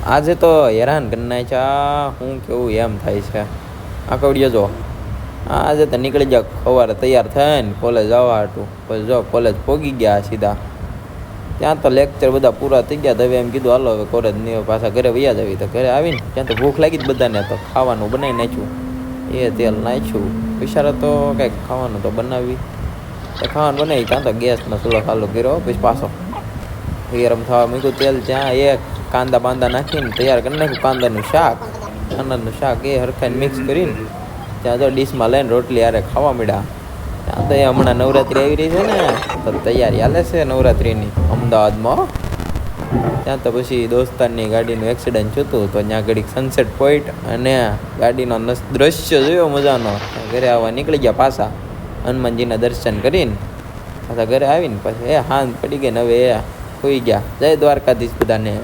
આજે તો હેરાન કરી નાખ્યા, હું કેવું એમ થાય છે. આ કવડિયો જો આજે તો નીકળી ગયા સવારે તૈયાર થઈને કોલેજ આવવા હાટું. પછી જો કોલેજ પોગી ગયા સીધા. ત્યાં તો લેક્ચર બધા પૂરા થઈ ગયા. હવે એમ કીધું હાલો હવે કોલેજ નહીં, પાછા ઘરે વૈયા જવી. તો ઘરે આવીને ત્યાં તો ભૂખ લાગી જ બધાને, તો ખાવાનું બનાવી નાખ્યું. એ તેલ નાખ્યું, વિચારો તો કંઈક ખાવાનું તો બનાવી. તો ખાવાનું બનાવી ત્યાં તો ગેસનો ચૂલો ચાલુ કર્યો. પછી પાછો ગરમ થવા મૂક્યું તેલ. ત્યાં એક કાંદા બાંદા નાખીને તૈયાર કરી નાખ્યું કાંદાનું શાક. કાંદાનું શાક એ હરખાઈને મિક્સ કરીને ત્યાં તો ડીશમાં લઈને રોટલી હારે ખાવા મળ્યા. ત્યાં તો એ હમણાં નવરાત્રિ આવી રહી છે ને, તો તૈયારી હાલે છે નવરાત્રિની અમદાવાદમાં. ત્યાં તો પછી દોસ્તારની ગાડીનું એક્સિડન્ટ થયું. તો ત્યાં ઘડીક સનસેટ પોઈન્ટ અને ગાડીનો દ્રશ્ય જોયો મજાનો. ઘરે આવવા નીકળી ગયા પાછા, હનુમાનજીના દર્શન કરીને પાછા ઘરે આવીને પછી હાંજ પડી ગઈ ને હવે એ સુઈ ગયા. જય દ્વારકાધીશ બધાને.